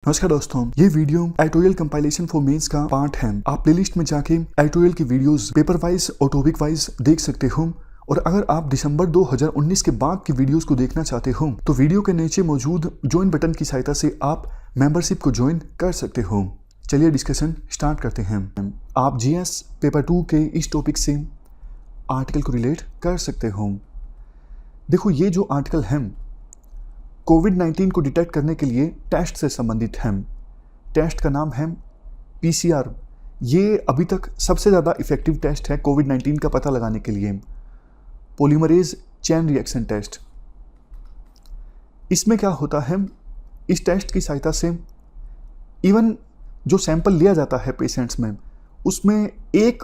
नमस्कार दोस्तों, ये video editorial compilation for mains का पार्ट है। आप प्लेलिस्ट में जाके एडिटोरियल की वीडियोस पेपर वाइज और टॉपिक वाइज देख सकते हो। और अगर आप दिसंबर 2019 के बाद की वीडियोस को देखना चाहते हो तो वीडियो के नीचे मौजूद ज्वाइन बटन की सहायता से आप मेंबरशिप को ज्वाइन कर सकते हो। चलिए डिस्कशन स्टार्ट करते हैं। आप जीएस पेपर 2 के इस टॉपिक से आर्टिकल को रिलेट कर सकते हो। देखो, ये जो आर्टिकल है कोविड-19 को डिटेक्ट करने के लिए टेस्ट से संबंधित है। टेस्ट का नाम है पीसीआर। ये अभी तक सबसे ज़्यादा इफेक्टिव टेस्ट है कोविड-19 का पता लगाने के लिए, पॉलीमरेज चेन रिएक्शन टेस्ट। इसमें क्या होता है, इस टेस्ट की सहायता से इवन जो सैंपल लिया जाता है पेशेंट्स में, उसमें एक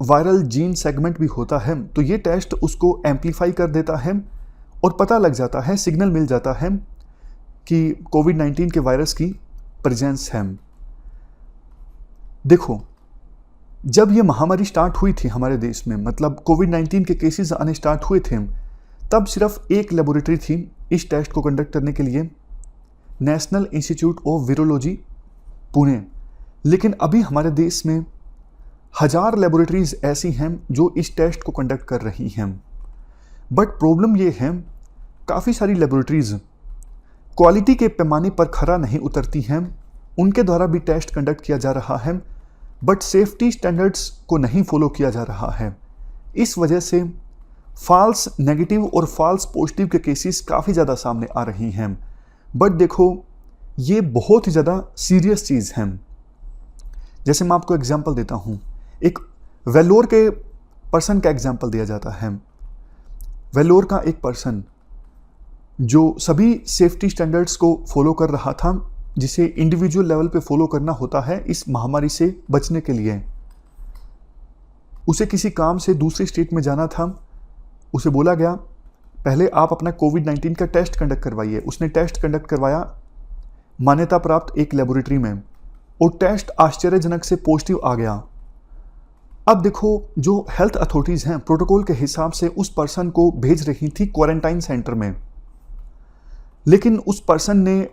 वायरल जीन सेगमेंट भी होता है, तो ये टेस्ट उसको एम्पलीफाई कर देता है और पता लग जाता है, सिग्नल मिल जाता है कि कोविड-19 के वायरस की प्रेजेंस है। देखो, जब ये महामारी स्टार्ट हुई थी हमारे देश में, मतलब कोविड-19 के केसेस आने स्टार्ट हुए थे, तब सिर्फ एक लेबोरेटरी थी इस टेस्ट को कंडक्ट करने के लिए, national institute of virology Pune. लेकिन अभी हमारे देश में 1000 लेबोरेटरीज ऐसी हैं जो इस टेस्ट को कंडक्ट कर रही हैं। बट प्रॉब्लम ये है, काफ़ी सारी लेबोरेटरीज क्वालिटी के पैमाने पर खरा नहीं उतरती हैं। उनके द्वारा भी टेस्ट कंडक्ट किया जा रहा है, बट सेफ्टी स्टैंडर्ड्स को नहीं फॉलो किया जा रहा है। इस वजह से फॉल्स नेगेटिव और फॉल्स पॉजिटिव के केसेस काफ़ी ज़्यादा सामने आ रही हैं। बट देखो, ये बहुत ही ज़्यादा सीरियस चीज़ है। जैसे मैं आपको एग्जांपल देता हूँ, एक वेलोर के पर्सन का एग्जांपल दिया जाता है। वेलोर का एक पर्सन जो सभी सेफ्टी स्टैंडर्ड्स को फॉलो कर रहा था, जिसे इंडिविजुअल लेवल पे फॉलो करना होता है इस महामारी से बचने के लिए। उसे किसी काम से दूसरी स्टेट में जाना था। उसे बोला गया, पहले आप अपना कोविड-19 का टेस्ट कंडक्ट करवाइए। उसने टेस्ट कंडक्ट करवाया मान्यता प्राप्त एक लेबोरेटरी में, और टेस्ट आश्चर्यजनक से पॉजिटिव आ गया। अब देखो, जो हेल्थ अथॉरिटीज़ हैं प्रोटोकॉल के हिसाब से उस पर्सन को भेज रही थी क्वारंटाइन सेंटर में, लेकिन उस पर्सन ने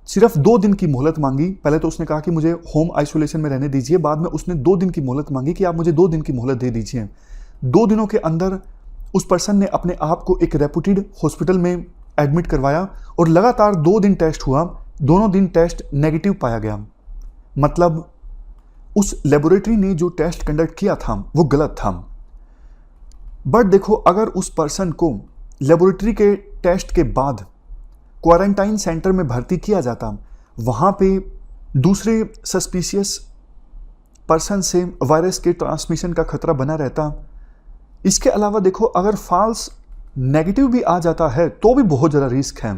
सिर्फ 2 दिन की मोहलत मांगी। पहले तो उसने कहा कि मुझे होम आइसोलेशन में रहने दीजिए, बाद में उसने 2 दिन की मोहलत मांगी कि आप मुझे 2 दिन की मोहलत दे दीजिए। 2 दिनों के अंदर उस पर्सन ने अपने आप को एक रेपुटेड हॉस्पिटल में एडमिट करवाया और लगातार 2 दिन टेस्ट हुआ। दोनों दिन टेस्ट नेगेटिव पाया गया। मतलब उस लेबोरेटरी ने जो टेस्ट कंडक्ट किया था वो गलत था। बट देखो, अगर उस पर्सन को लेबोरेटरी के टेस्ट के बाद क्वारंटाइन सेंटर में भर्ती किया जाता, वहाँ पे दूसरे सस्पिशियस पर्सन से वायरस के ट्रांसमिशन का खतरा बना रहता। इसके अलावा देखो, अगर फॉल्स नेगेटिव भी आ जाता है तो भी बहुत ज़्यादा रिस्क है।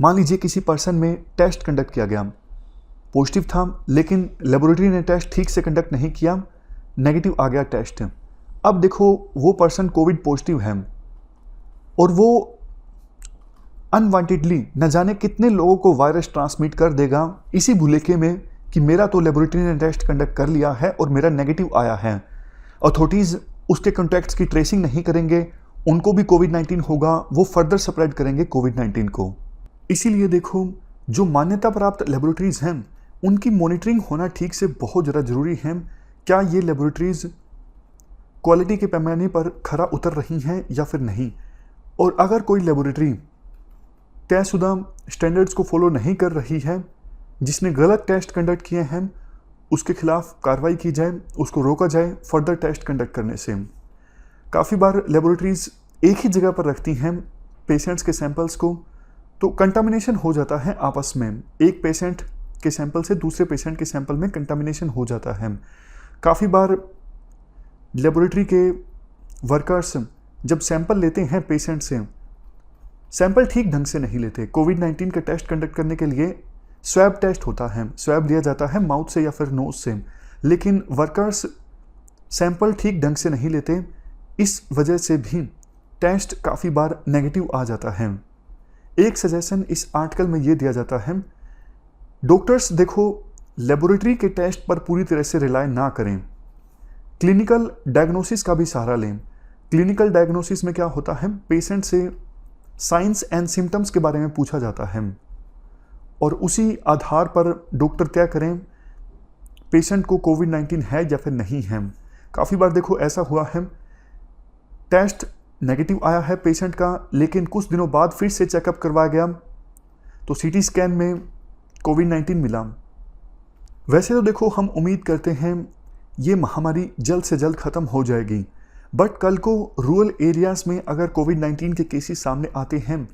मान लीजिए किसी पर्सन में टेस्ट कंडक्ट किया गया, पॉजिटिव था, लेकिन लेबोरेटरी ने टेस्ट ठीक से कंडक्ट नहीं किया, नेगेटिव आ गया टेस्ट। अब देखो, वो पर्सन कोविड पॉजिटिव है और वो अनवांटेडली न जाने कितने लोगों को वायरस ट्रांसमिट कर देगा, इसी भुलेखे में कि मेरा तो लेबोरेटरी ने टेस्ट कंडक्ट कर लिया है और मेरा नेगेटिव आया है। अथॉरिटीज़ उसके कॉन्टैक्ट्स की ट्रेसिंग नहीं करेंगे, उनको भी कोविड-19 होगा, वो फर्दर स्प्रेड करेंगे कोविड-19 को। इसीलिए देखो, जो मान्यता प्राप्त लेबोरेटरीज हैं उनकी मॉनिटरिंग होना ठीक से बहुत ज़्यादा ज़रूरी है। क्या ये लेबोरेटरीज क्वालिटी के पैमाने पर खरा उतर रही हैं या फिर नहीं। और अगर कोई लेबोरेटरी तयशुदा स्टैंडर्ड्स को फॉलो नहीं कर रही है, जिसने गलत टेस्ट कंडक्ट किए हैं, उसके खिलाफ कार्रवाई की जाए, उसको रोका जाए फर्दर टेस्ट कंडक्ट करने से। काफ़ी बार लेबोरेटरीज एक ही जगह पर रखती हैं पेशेंट्स के सैंपल्स को, तो कंटामिनेशन हो जाता है आपस में। एक पेशेंट के सैंपल से दूसरे पेशेंट के सैंपल में कंटामिनेशन हो जाता है। काफ़ी बार लेबोरेटरी के वर्कर्स जब सैंपल लेते हैं पेशेंट से, सैंपल ठीक ढंग से नहीं लेते। कोविड-19 का टेस्ट कंडक्ट करने के लिए स्वैब टेस्ट होता है, स्वैब लिया जाता है माउथ से या फिर नोज से, लेकिन वर्कर्स सैंपल ठीक ढंग से नहीं लेते। इस वजह से भी टेस्ट काफ़ी बार नेगेटिव आ जाता है। एक सजेशन इस आर्टिकल में ये दिया जाता है, डॉक्टर्स देखो, लेबोरेटरी के टेस्ट पर पूरी तरह से रिलाय ना करें, क्लिनिकल डायग्नोसिस का भी सहारा लें। क्लिनिकल डायग्नोसिस में क्या होता है, पेशेंट से साइंस एंड सिम्टम्स के बारे में पूछा जाता है और उसी आधार पर डॉक्टर तय करें पेशेंट को कोविड-19 है या फिर नहीं है। काफ़ी बार देखो ऐसा हुआ है, टेस्ट नेगेटिव आया है पेशेंट का, लेकिन कुछ दिनों बाद फिर से चेकअप करवाया गया तो सीटी स्कैन में कोविड-19 मिला। वैसे तो देखो हम उम्मीद करते हैं ये महामारी जल्द से जल्द ख़त्म हो जाएगी, बट कल को रूरल एरियाज़ में अगर कोविड-19 के केसेस सामने आते हैं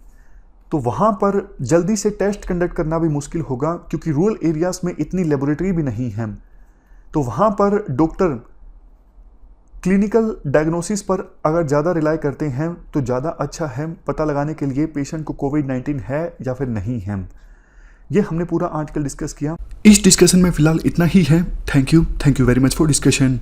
तो वहाँ पर जल्दी से टेस्ट कंडक्ट करना भी मुश्किल होगा, क्योंकि रूरल एरियाज़ में इतनी लेबोरेटरी भी नहीं है। तो वहाँ पर डॉक्टर क्लिनिकल डायग्नोसिस पर अगर ज़्यादा रिलाई करते हैं तो ज़्यादा अच्छा है पता लगाने के लिए पेशेंट को कोविड-19 है या फिर नहीं है। ये हमने पूरा आर्टिकल डिस्कस किया। इस डिस्कशन में फ़िलहाल इतना ही है। Thank you very much for discussion.